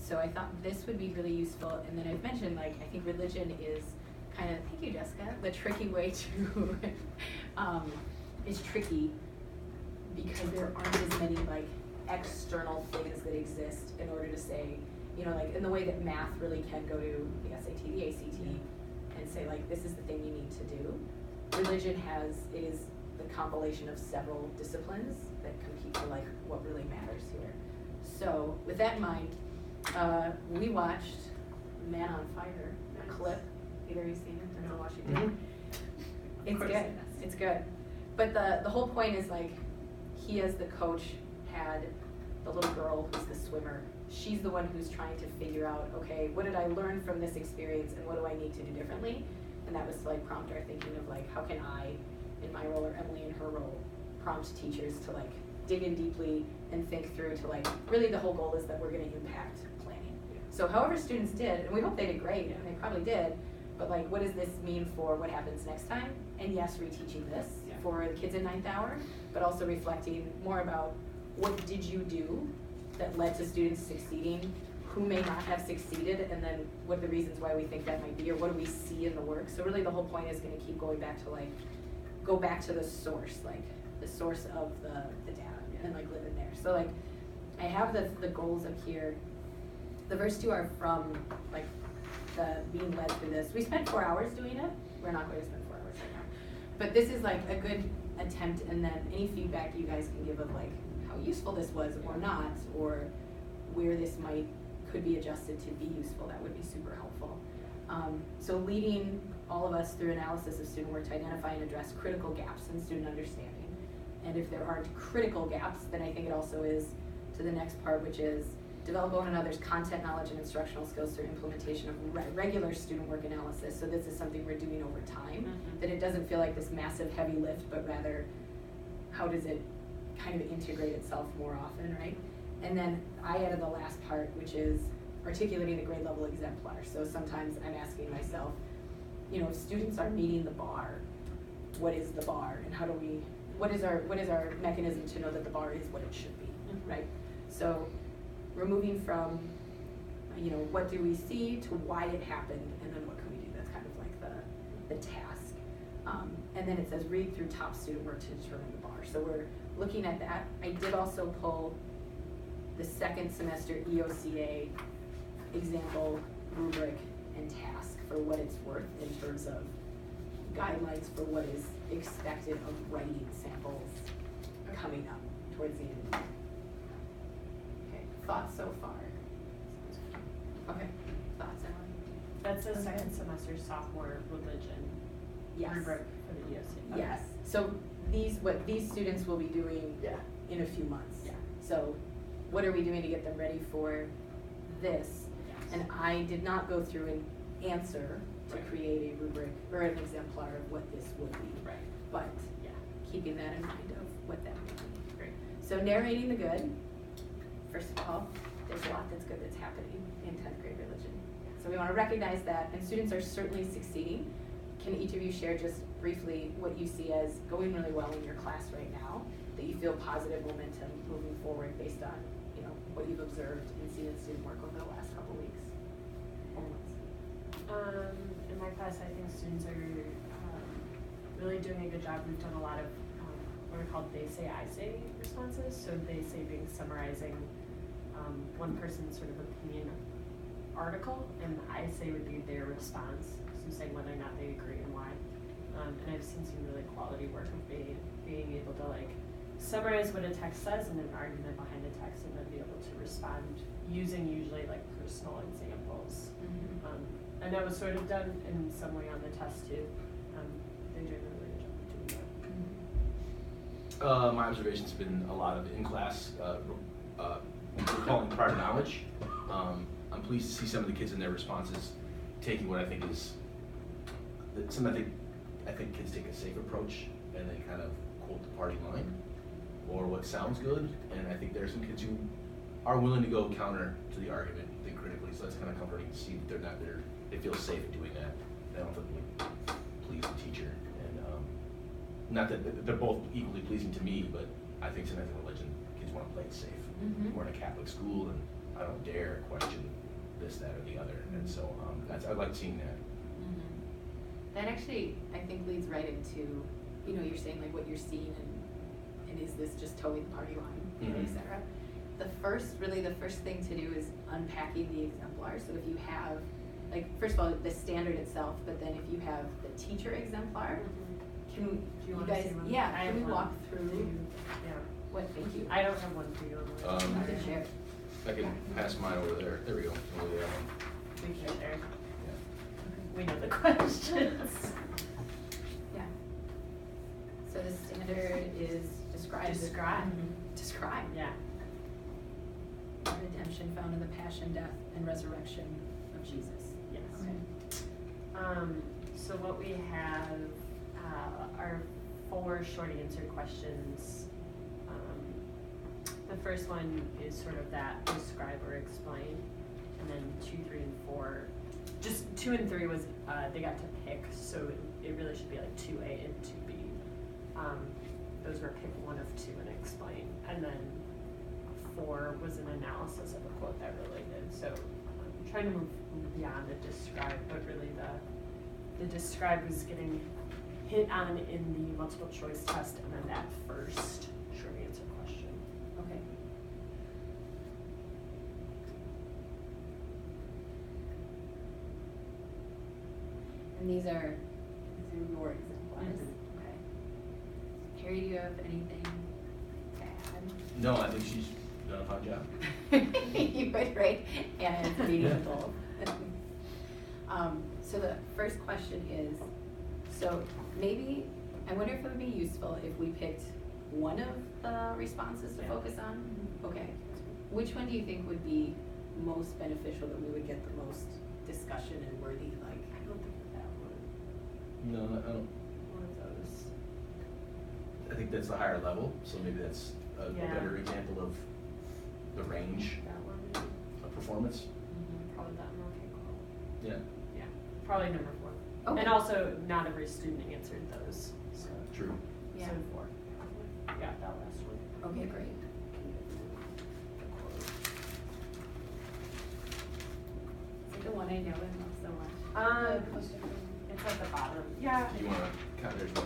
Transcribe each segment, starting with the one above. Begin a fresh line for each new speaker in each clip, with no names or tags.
So I thought this would be really useful, and then I've mentioned, like, I think religion is kind of, thank you, Jessica, the tricky way to, is tricky because there aren't as many, like, external things that exist in order to say, you know, like, in the way that math really can go to the SAT, the ACT, and say, like, this is the thing you need to do. Religion is the compilation of several disciplines that compete for, like, what really matters here. So, with that in mind, we watched Man on Fire, a clip. Either of you seen it? Denzel Washington.
Mm-hmm.
It's good. It's good. But the whole point is, like, he as the coach had the little girl who's the swimmer. She's the one who's trying to figure out, okay, what did I learn from this experience and what do I need to do differently? And that was to, like, prompt our thinking of, like, how can I, in my role, or Emily in her role, prompt teachers to, like, dig in deeply and think through to, like, really the whole goal is that we're gonna impact planning. So however students did, and we hope they did great, and they probably did, but, like, what does this mean for what happens next time? And yes, reteaching this for the kids in ninth hour, but also reflecting more about what did you do that led to students succeeding who may not have succeeded, and then what are the reasons why we think that might be, or what do we see in the work? So really the whole point is gonna keep going back to, like, go back to the source, like the source of the data, and, like, live in there. So, like, I have the goals up here. The first two are from, like, the being led through this. We spent 4 hours doing it. We're not going to spend 4 hours right now. But this is, like, a good attempt, and then any feedback you guys can give of, like, how useful this was or not, or where this could be adjusted to be useful, that would be super helpful. So leading all of us through analysis of student work to identify and address critical gaps in student understanding. And if there aren't critical gaps, then I think it also is to the next part, which is develop one another's content knowledge and instructional skills through implementation of regular student work analysis. So this is something we're doing over time, that it doesn't feel like this massive heavy lift, but rather how does it kind of integrate itself more often, right? And then I added the last part, which is articulating the grade level exemplar. So sometimes I'm asking myself, you know, if students are meeting the bar, what is the bar, and how do we, what is our mechanism to know that the bar is what it should be, right? So we're moving from, you know, what do we see to why it happened, and then what can we do? That's kind of like the task. And then it says read through top student work to determine the bar. So we're looking at that. I did also pull the second semester EOCA example, rubric, and task for what it's worth in terms of guidelines for what is expected of writing samples coming up towards the end of the year. Okay, thoughts so far? Okay, thoughts, Emily?
That's a second semester sophomore religion rubric for the EOC.
Yes. So what these students will be doing in a few months.
Yeah.
So what are we doing to get them ready for this?
Yes.
And I did not go through an answer to create a rubric or an exemplar of what this would be.
Right.
But keeping that in mind of what that would be.
Great.
So narrating the good. First of all, there's a lot that's good that's happening in 10th grade religion. So we want to recognize that, and students are certainly succeeding. Can each of you share just briefly what you see as going really well in your class right now, that you feel positive momentum moving forward based on, you know, what you've observed and seen in student work over the last couple weeks or months?
In my class, I think students are really doing a good job. We've done a lot of what are called they say, I say responses. So they say being summarizing one person's sort of opinion article, and I say would be their response, so saying whether or not they agree and why. And I've seen some really quality work of being able to, like, summarize what a text says and an argument behind the text, and then be able to respond using usually, like, personal examples. And that was sort of done in some way on the test too. They're doing a really good job of doing that.
My observation's been a lot of in-class recalling prior knowledge. I'm pleased to see some of the kids in their responses taking what I think is something I think kids take a safe approach, and they kind of quote the party line or what sounds good. And I think there are some kids who are willing to go counter to the argument, think critically. So that's kind of comforting to see that they feel safe in doing that. They don't feel like please the teacher. And not that they're both equally pleasing to me, but I think sometimes in religion, kids want to play it safe. We're in a Catholic school, and I don't dare question So I like seeing that.
That actually, I think, leads right into, you know, you're saying like what you're seeing and is this just towing the party line,
Mhm.
et cetera. The first thing to do is unpacking the exemplar. So if you have, like, first of all, the standard itself, but then if you have the teacher exemplar, can
Do you
you
wanna
guys,
see one?
yeah,
I
can we
have
walk
one.
through
Do you- Yeah,
what, thank you.
I don't have one for you.
Um,
You can share.
I can pass mine over there. There we go. Over there.
We can share.
Yeah.
We know the questions.
Yeah. So the standard is describe.
Describe.
Describe.
Yeah.
Redemption found in the passion, death, and resurrection of Jesus.
Yes.
Okay.
So what we have are 4 short answer questions. The first one is sort of that describe or explain, and then 2, 3, and 4. Just 2 and 3 was they got to pick, so it really should be like 2A and 2B. Those were pick 1 of 2 and explain, and then 4 was an analysis of a quote that related. So I'm trying to move beyond the describe, but really the describe was getting hit on in the multiple choice test, and then that first short answer question.
Okay. And these are your exemplars.
Mhm.
Okay. Harry, do you have anything to add?
No, I think she's done a fine job.
You would, right? And it's meaningful. So the first question is, so maybe, I wonder if it would be useful if we picked one of the responses to
Yeah.
focus on? Okay. Which one do you think would be most beneficial, that we would get the most discussion and worthy, like?
I don't think that one.
No, I don't.
One of those.
I think that's the higher level, so maybe that's a
Yeah.
better example of the range
That one, maybe.
of performance.
Probably that one. Okay, cool.
Yeah,
Yeah, probably number 4.
Okay.
And also, not every student answered those, so.
true.
Yeah.
So 4. Yeah, that last one.
Okay, great. Is it the one I know and love so much?
It's at the bottom. Yeah.
You wanna count yours up?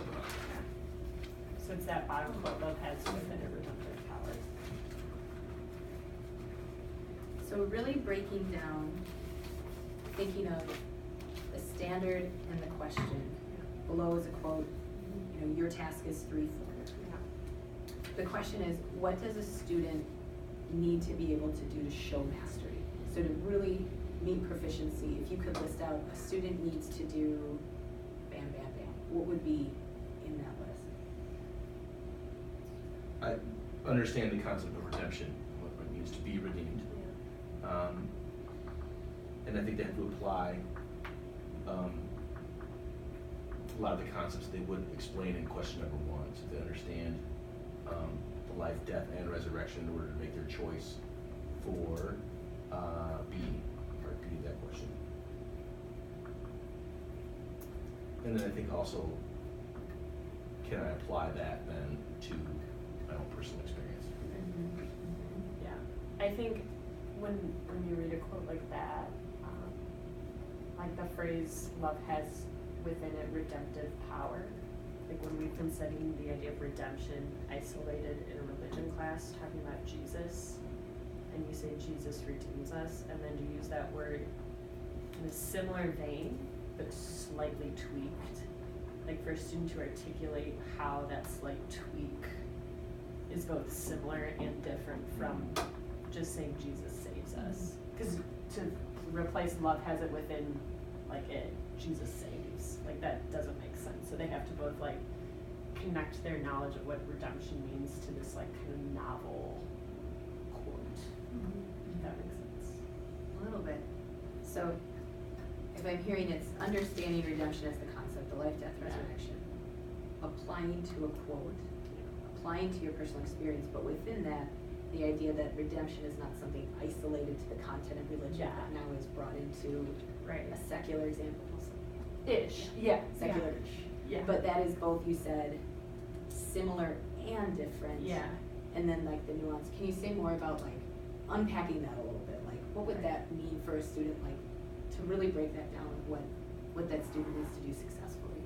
So it's that bottom quote, love has within it redemptive power.
So really breaking down, thinking of the standard and the question. Below is a quote, you know, your task is threefold. The question is, what does a student need to be able to do to show mastery? So to really meet proficiency, if you could list out a student needs to do bam, bam, bam, what would be in that list?
I understand the concept of redemption, what it means to be redeemed. And I think they have to apply a lot of the concepts they would explain in question number 1, so they understand the life, death, and resurrection in order to make their choice for B, part B of that question. And then I think also, can I apply that then to my own personal experience?
Yeah, I think when you read a quote like that, like the phrase "love has within it redemptive power," like when we've been studying the idea of redemption isolated in a religion class, talking about Jesus, and you say Jesus redeems us, and then to use that word in a similar vein, but slightly tweaked, like for a student to articulate how that slight tweak is both similar and different from just saying Jesus saves us. Because to replace love has it within, like it, Jesus saves, like that doesn't make sense. So they have to both like connect their knowledge of what redemption means to this like kind of novel quote. If that makes sense.
A little bit. So if I'm hearing, it's understanding redemption as the concept, the life, death, resurrection, applying to a quote, applying to your personal experience, but within that, the idea that redemption is not something isolated to the content of religion,
Yeah.
but now is brought into
Right.
a secular example.
Ish. Yeah.
Secular-ish.
Yeah.
But that is both, you said, similar and different.
Yeah.
And then like the nuance, can you say more about like unpacking that a little bit? Like what would
Right.
that mean for a student, like to to really break that down of what that student needs to do successfully.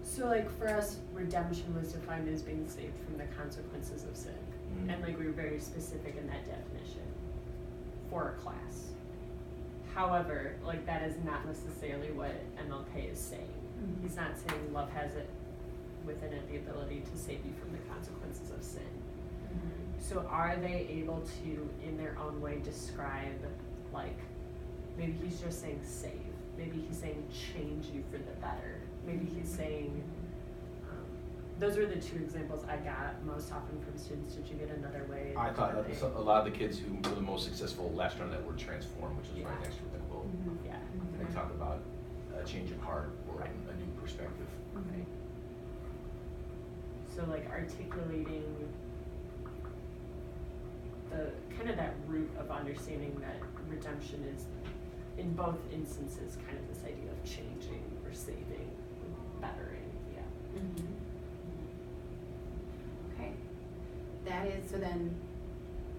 So like for us, redemption was defined as being saved from the consequences of sin.
Mhm.
And like we were very specific in that definition for a class. However, like that is not necessarily what MLK is saying.
Mhm.
He's not saying love has it within it the ability to save you from the consequences of sin. So are they able to, in their own way, describe, like, maybe he's just saying save, maybe he's saying change you for the better, maybe he's saying, those were the two examples I got most often from students. Did you get another way?
I thought
that
that
they-
a lot of the kids who were the most successful latched on that word transform, which is right
Yeah.
next to the quote.
Yeah.
They talk about a change of heart or
Right.
a new perspective.
Right. So like articulating the kind of that root of understanding that redemption is in both instances kind of this idea of changing or saving, bettering, yeah.
Okay, that is, so then,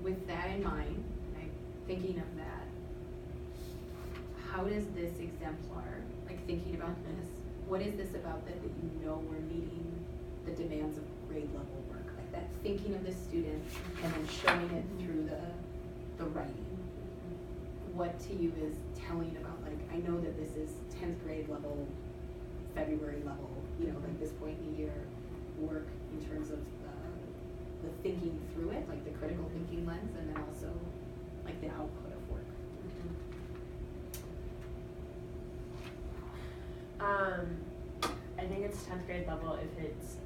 with that in mind, like, thinking of that, how does this exemplar, like, thinking about this, what is this about that you know we're meeting the demands of grade level work? Like that thinking of the student and then showing it through the writing. What to you is telling about, like, I know that this is 10th grade level, February level, you know, like this point in the year work in terms of the thinking through it, like the critical thinking lens, and then also like the output of work.
I think it's 10th grade level if it's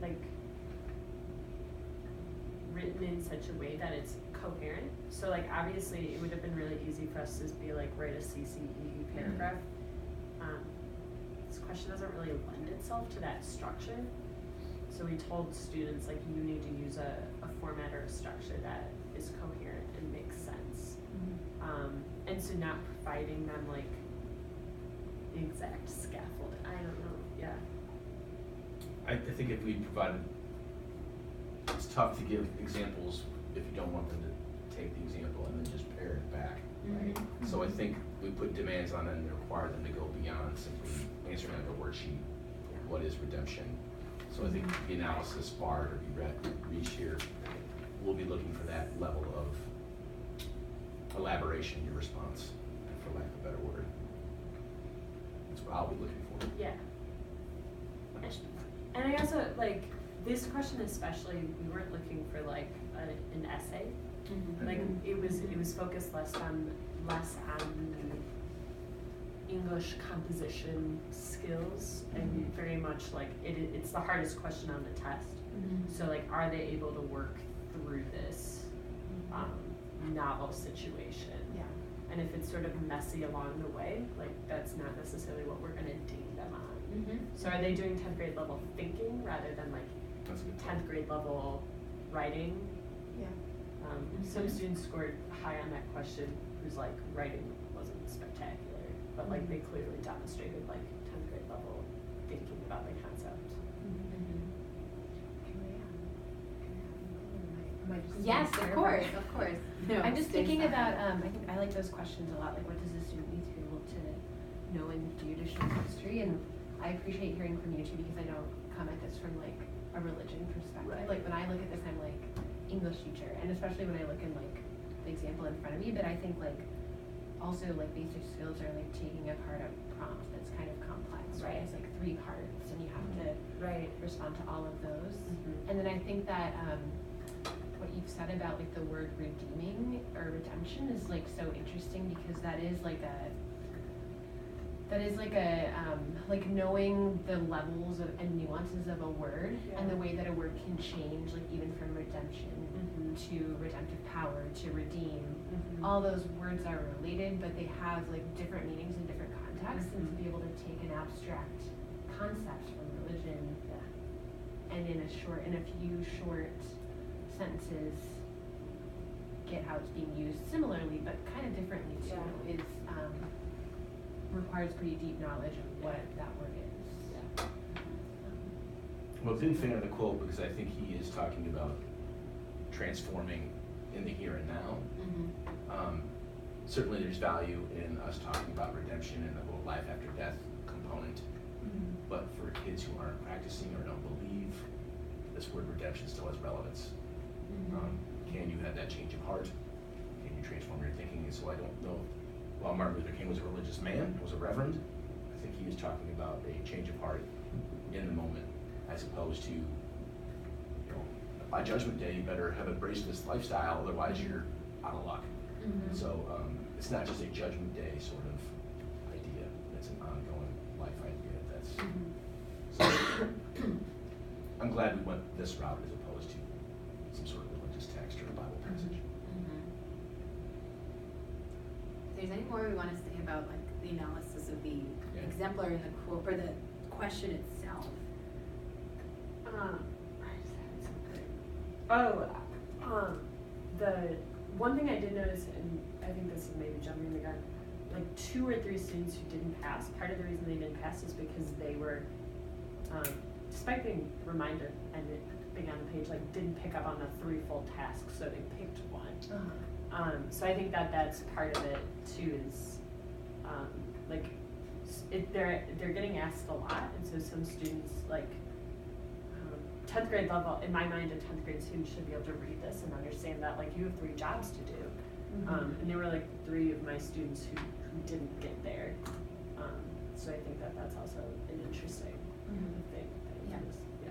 like written in such a way that it's coherent. So like obviously it would have been really easy for us to be like write a CCE paragraph. This question doesn't really lend itself to that structure. So we told students like you need to use a format or a structure that is coherent and makes sense. And so not providing them like the exact scaffold. I don't know, yeah.
I think if we provided, it's tough to give examples if you don't want them to take the example and then just pare it back, right? So I think we put demands on them and require them to go beyond simply answering like a worksheet, what is redemption? So I think the analysis bar to be reached here, we'll be looking for that level of elaboration in your response, for lack of a better word. That's what I'll be looking for.
Yeah. And I also, like, this question especially, we weren't looking for like an essay. Like it was focused less on English composition skills and very much like it's the hardest question on the test. So like, are they able to work through this novel situation?
Yeah.
And if it's sort of messy along the way, like that's not necessarily what we're gonna ding them on. So are they doing 10th grade level thinking rather than like
That's a good
10th grade level writing?
Yeah.
Some students scored high on that question whose like writing wasn't spectacular, but like they clearly demonstrated like 10th grade level thinking about the concept.
Yes, of course, of course. No,
I'm just
Stace,
thinking about, I think I like those questions a lot, like what does a student need to be able to know and do to show history? And I appreciate hearing from you too, because I don't come at this from like a religion perspective.
Right.
Like when I look at this, I'm like English teacher, and especially when I look in like the example in front of me, but I think like also like basic skills are like taking apart a prompt that's kind of complex, right? It's like 3 parts and you have to respond to all of those. And then I think that what you've said about like the word redeeming or redemption is like so interesting, because that is like like knowing the levels of and nuances of a word and the way that a word can change, like even from redemption to redemptive power to redeem. All those words are related, but they have like different meanings in different contexts, and to be able to take an abstract concept from religion and in a few short sentences get how it's being used similarly but kind of differently too is requires pretty deep knowledge of what that word is.
Well, a big fan of the quote because I think he is talking about transforming in the here and now. certainly there's value in us talking about redemption and the whole life after death component. But for kids who aren't practicing or don't believe, this word redemption still has relevance. Can you have that change of heart? Can you transform your thinking? And so I don't know, while Martin Luther King was a religious man, was a reverend, I think he was talking about a change of heart in the moment, as opposed to, you know, by Judgment Day, you better have embraced this lifestyle, otherwise you're out of luck. So it's not just a Judgment Day sort of idea, it's an ongoing life idea that's, so I'm glad we went this route as opposed to some sort of religious text or a Bible passage.
If there's any more we want to say about like the analysis of the exemplar and the quote, or the question itself.
The one thing I did notice, and I think this is maybe jumping the gun, like 2 or 3 students who didn't pass, part of the reason they didn't pass is because they were, despite being reminded and it being on the page, like didn't pick up on the 3 full tasks, so they picked one. So I think that that's part of it too, is like they're getting asked a lot, and so some students, like 10th grade level, in my mind, a 10th grade student should be able to read this and understand that like you have 3 jobs to do. And there were like 3 of my students who didn't get there. So I think that that's also an interesting thing.
Yeah.
Yeah.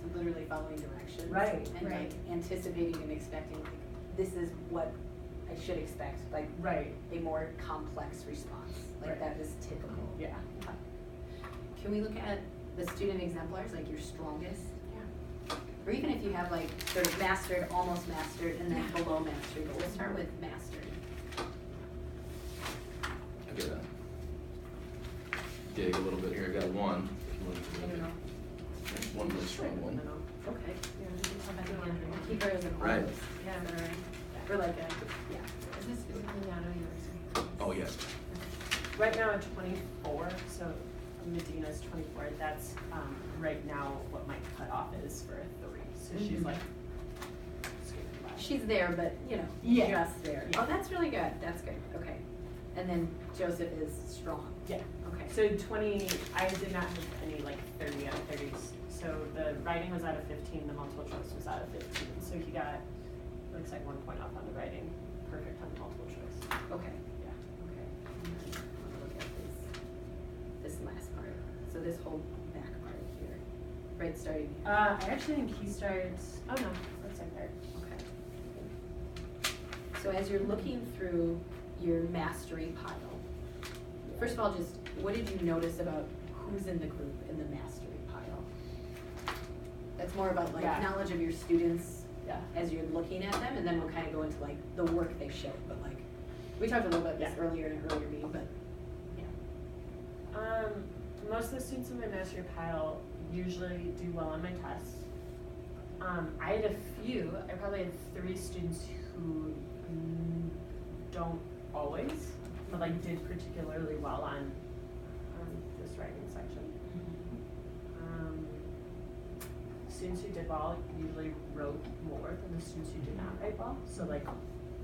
So literally following directions.
Right,
And like anticipating and expecting, like, this is what I should expect, like
Right.
a more complex response. Like
Right.
that is typical.
Yeah.
Can we look at the student exemplars, like your strongest?
Yeah.
Or even if you have like sort of mastered, almost mastered, and then below mastered, but we'll start with mastered.
I gotta dig a little bit here. I got one. If you want to
I don't know.
There's one really strong one.
Okay.
Yeah, we can talk
I
about
think
it.
I'll keep her as an
Right.
almost.
Yeah.
Or like a, yeah.
Is this physically not on yours?
Oh, yes.
Right now at 24, so Medina's 24, that's right now what my cutoff is for a 3. So she's like, scraping by.
She's there, but you know,
Yeah.
just there.
Yeah.
Oh, that's really good. That's good. Okay. And then Joseph is strong.
Yeah.
Okay.
So 20, I did not have any like 30 out of 30s. So the writing was out of 15, the multiple choice was out of 15. So he got, looks like 1 point off on the writing, perfect on the multiple choice.
Okay.
Yeah.
Okay. And then I'll look at this last part. So this whole back part here, right, starting here.
I actually think he starts, oh no, that's like there.
Okay. So as you're looking through your mastery pile, first of all, just what did you notice about who's in the group in the mastery pile? That's more about like
Yeah.
knowledge of your students
Yeah.
as you're looking at them, and then we'll kind of go into like the work they showed. But like we talked a little bit this
Yeah.
earlier in an earlier meeting, but yeah.
Most of the students in my mastery pile usually do well on my tests. I had a few, I probably had 3 students who don't always, but like did particularly well on this writing section. Students who did well usually wrote more than the students who did not write well, so like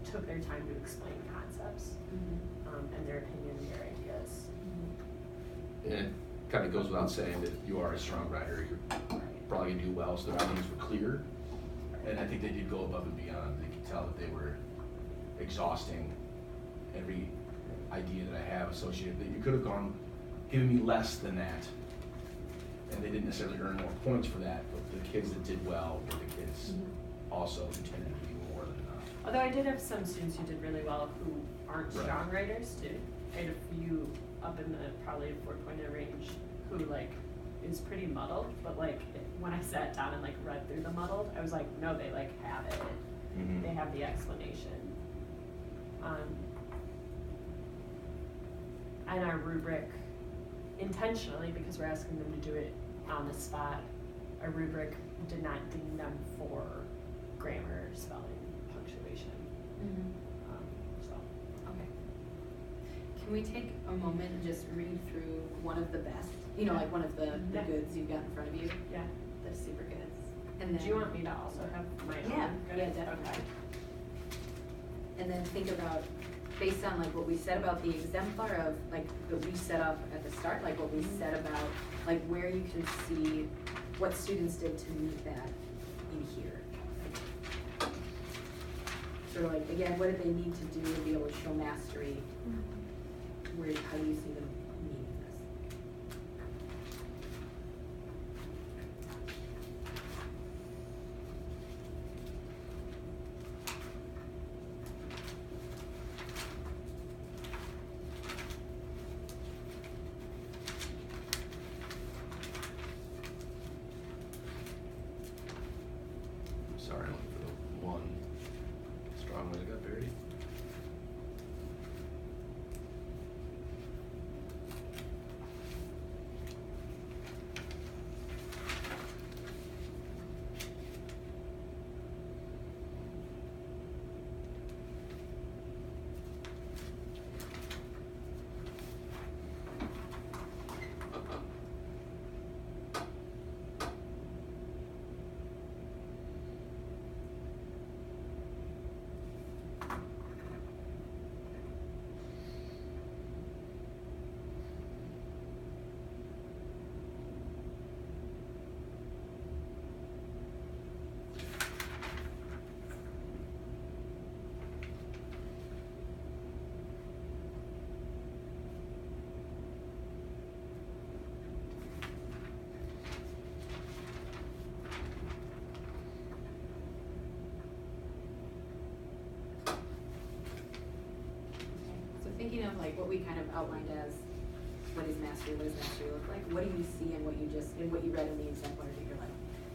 took their time to explain concepts, and their opinion, their ideas.
And it kind of goes without saying that you are a strong writer, you're probably gonna do well, so the writings were clear. And I think they did go above and beyond. They could tell that they were exhausting every idea that I have associated, that you could have given me less than that. And they didn't necessarily earn more points for that, but the kids that did well were the kids also who tended to be more than enough.
Although I did have some students who did really well who aren't
Right.
strong writers too. I had a few up in the probably 4.0 range who like is pretty muddled, but like when I sat down and like read through the muddled, I was like, no, they like have it.
Mhm.
They have the explanation. And our rubric, intentionally, because we're asking them to do it on the spot, our rubric did not ding them for grammar, spelling, punctuation. So.
Okay. Can we take a moment and just read through one of the best? You know,
Yeah.
like one of the
Yeah.
goods you've got in front of you,
Yeah.
the super goods. And then
Do you want me to also have my own?
Yeah,
good?
yeah, definitely.
Okay.
And then think about based on like what we said about the exemplar of like that we set up at the start, like what we said about like where you can see what students did to meet that in here. Sort of like, again, what did they need to do to be able to show mastery? Where, how do you see them meeting this?
Sorry, I'm looking for the one strong one that got buried.
So thinking of like what we kind of outlined as what does mastery look like? What do you see in what you just, in what you read in the exemplar that you're like,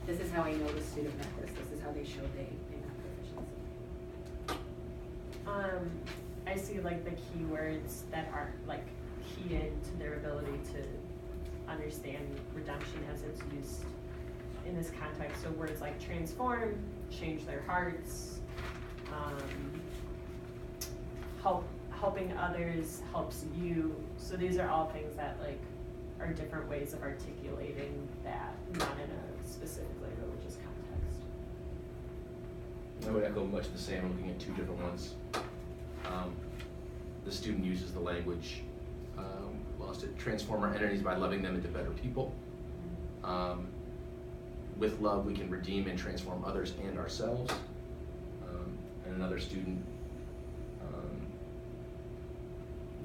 this is how I know the student met this is how they showed they met proficiency?
I see like the keywords that are like key into their ability to understand redemption as it's used in this context. So words like transform, change their hearts, helping others helps you. So these are all things that like are different ways of articulating that, not in a specifically religious context.
I would echo much the same, looking at two different ones. The student uses the language, to transform our entities by loving them into better people. With love, we can redeem and transform others and ourselves. And another student,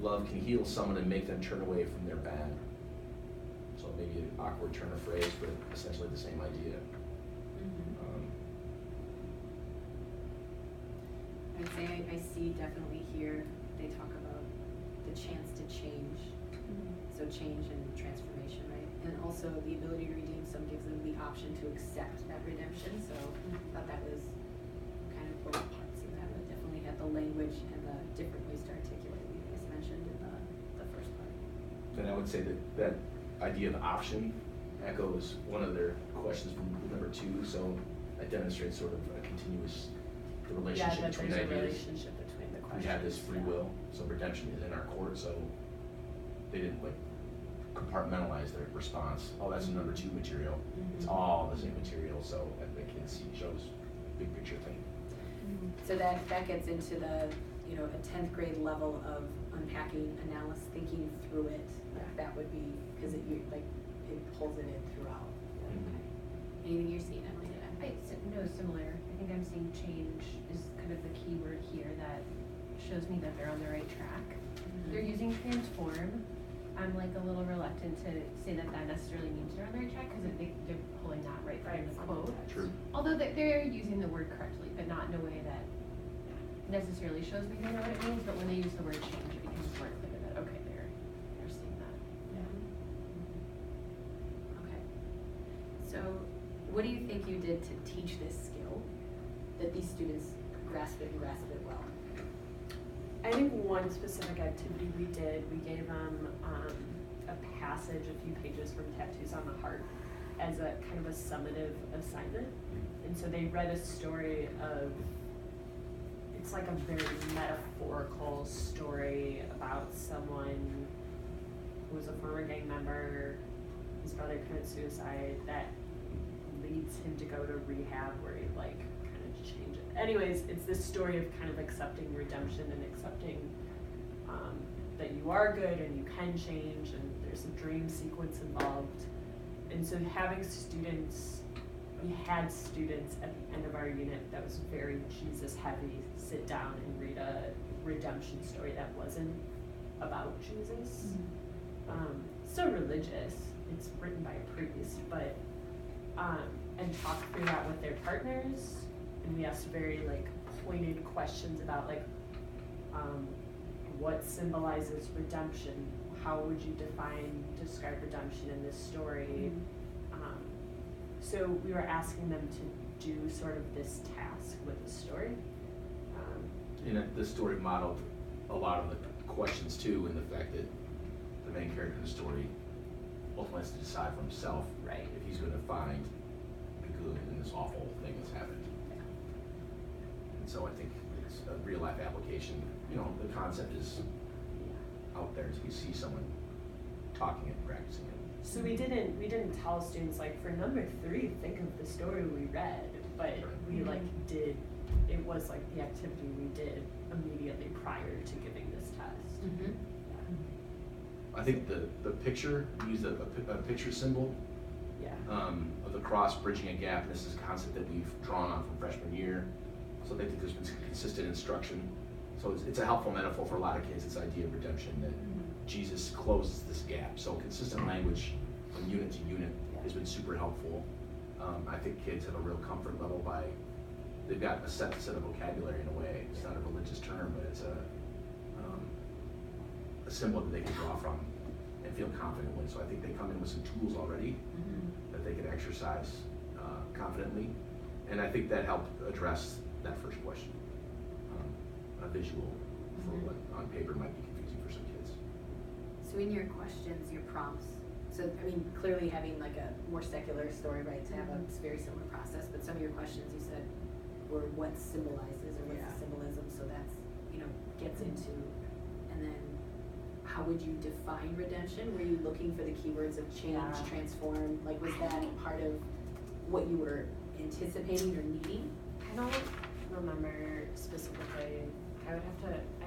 love can heal someone and make them turn away from their bad. So maybe an awkward turn of phrase, but essentially the same idea.
I'd say I see definitely here, they talk about the chance to change. So change and transformation, right? And also the ability to redeem, some gives them the option to accept that redemption. So I thought that was kind of both parts of that, but definitely had the language and the different ways to articulate what you guys mentioned in the first part.
And I would say that idea of option echoes one of their questions from number 2. So it demonstrates sort of a continuous relationship
that
between
there's a
ideas.
relationship between the questions.
We have this free will, so redemption is in our court, so they didn't like compartmentalize their response. Oh, that's a number 2 material. It's all the same material, so the kids shows big picture thing.
So that gets into the, a 10th grade level of unpacking, analysis, thinking through it. Like that would be, because it pulls it in throughout. Anything you're seeing, Emily?
No, similar. I think I'm seeing change is kind of the key word here that shows me that they're on the right track. They're using transform. I'm like a little reluctant to say that necessarily means they're on the right track because they're pulling that right from the quote.
True.
Although they're using the word correctly, but not in a way that necessarily shows me they know what it means. But when they use the word change, it becomes more clear that okay, they're seeing that.
Okay. So what do you think you did to teach this skill that these students grasp it well?
I think one specific activity we did, we gave them a passage, a few pages from Tattoos on the Heart as a kind of a summative assignment. And so they read a story of, it's like a very metaphorical story about someone who was a former gang member, his brother committed suicide, that leads him to go to rehab where he like kind of changes. Anyways, it's this story of kind of accepting redemption and accepting that you are good and you can change, and there's a dream sequence involved. And so having students, we had students at the end of our unit that was very Jesus heavy, sit down and read a redemption story that wasn't about Jesus. Still religious, it's written by a priest, but and talk through that with their partners, and we asked very like pointed questions about like what symbolizes redemption, how would you describe redemption in this story. So we were asking them to do sort of this task with the story.
And the story modeled a lot of the questions too, in the fact that the main character in the story ultimately has to decide for himself,
Right.
if he's going to find the good in this awful thing that's happened. And so I think it's a real life application. You know, the concept is out there until you see someone talking and practicing it.
So we didn't tell students like for number 3 think of the story we read, but we like did, it was like the activity we did immediately prior to giving this test.
I think the picture, we used a picture symbol
Yeah.
of the cross bridging a gap, and this is a concept that we've drawn on from freshman year. So I think there's been some consistent instruction. So it's a helpful metaphor for a lot of kids, this idea of redemption, that Jesus closes this gap. So consistent language from unit to unit has been super helpful. I think kids have a real comfort level by, they've got a set of vocabulary in a way. It's not a religious term, but it's a symbol that they can draw from and feel confident with. So I think they come in with some tools already that they can exercise confidently. And I think that helped address that first question. A visual for what on paper might be confusing for some kids.
So in your questions, your prompts, so I mean, clearly having like a more secular story, right, to have a very similar process, but some of your questions you said were what symbolizes or what's the symbolism, so that's, you know, gets into, and then how would you define redemption? Were you looking for the keywords of change, transform, like was that part of what you were anticipating or needing?
I don't remember specifically. I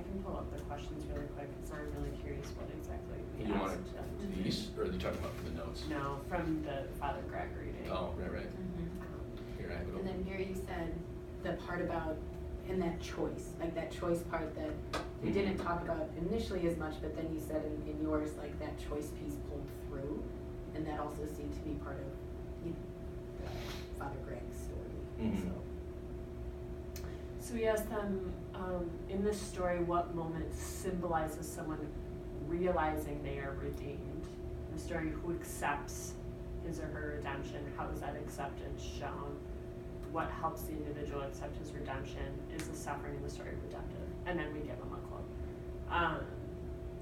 can pull up the questions really quick because I'm really curious what exactly we
You want
asked them to do.
these, or are you talking about from the notes?
No, from the Father Greg reading.
Oh, right. Here, I have it
And then here you said the part about, and that choice, like that choice part that you didn't talk about initially as much, but then you said in yours, like that choice piece pulled through, and that also seemed to be part of Father Greg's story, so.
So we asked them, in this story, what moment symbolizes someone realizing they are redeemed? In the story, who accepts his or her redemption? How is that acceptance shown? What helps the individual accept his redemption? Is the suffering in the story redemptive? And then we give them a quote.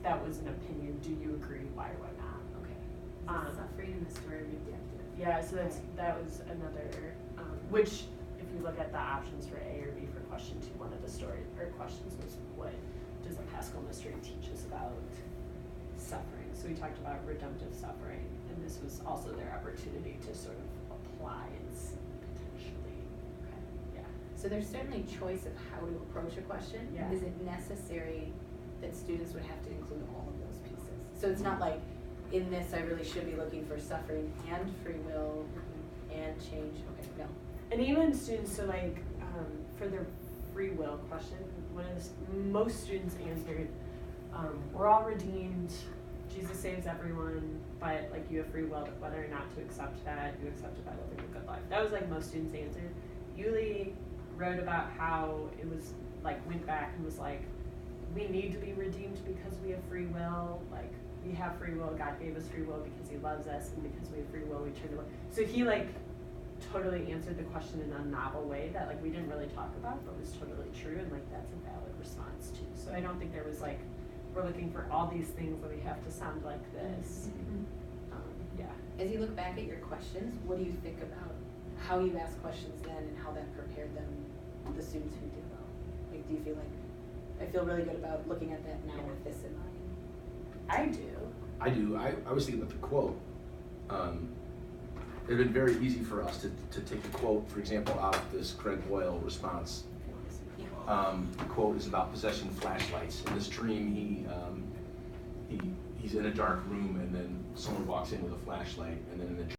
That was an opinion. Do you agree? Why or why not?
Okay. Is the suffering in the story redemptive?
Yeah, so that was another, which if you look at the options for A or B for question 2, one of the story or questions was what does the Paschal mystery teach us about suffering? So we talked about redemptive suffering, and this was also their opportunity to sort of apply and see potentially.
Okay.
Yeah.
So there's certainly choice of how to approach a question.
Yeah.
Is it necessary that students would have to include all of those pieces? So it's not like, in this I really should be looking for suffering and free will and change, okay, no.
And even students, so like, for their free will question, most students answered, we're all redeemed, Jesus saves everyone, but like you have free will whether or not to accept that, you accept it by living a good life. That was like most students answered. Yuli wrote about how it was like, went back and was like, we need to be redeemed because we have free will, like we have free will, God gave us free will because he loves us, and because we have free will we turn to love. So he like totally answered the question in a novel way that like we didn't really talk about but was totally true, and like that's a valid response too. So I don't think there was like, we're looking for all these things that we have to sound like this. Yeah.
As you look back at your questions, what do you think about how you asked questions then and how that prepared them, the students who did well? Like, do you feel like, I feel really good about looking at that now with this in mind?
I do.
I was thinking about the quote. It had been very easy for us to take the quote, for example, out of this Craig Boyle response. The quote is about possessing flashlights. In this dream, he's in a dark room, and then someone walks in with a flashlight, and then in the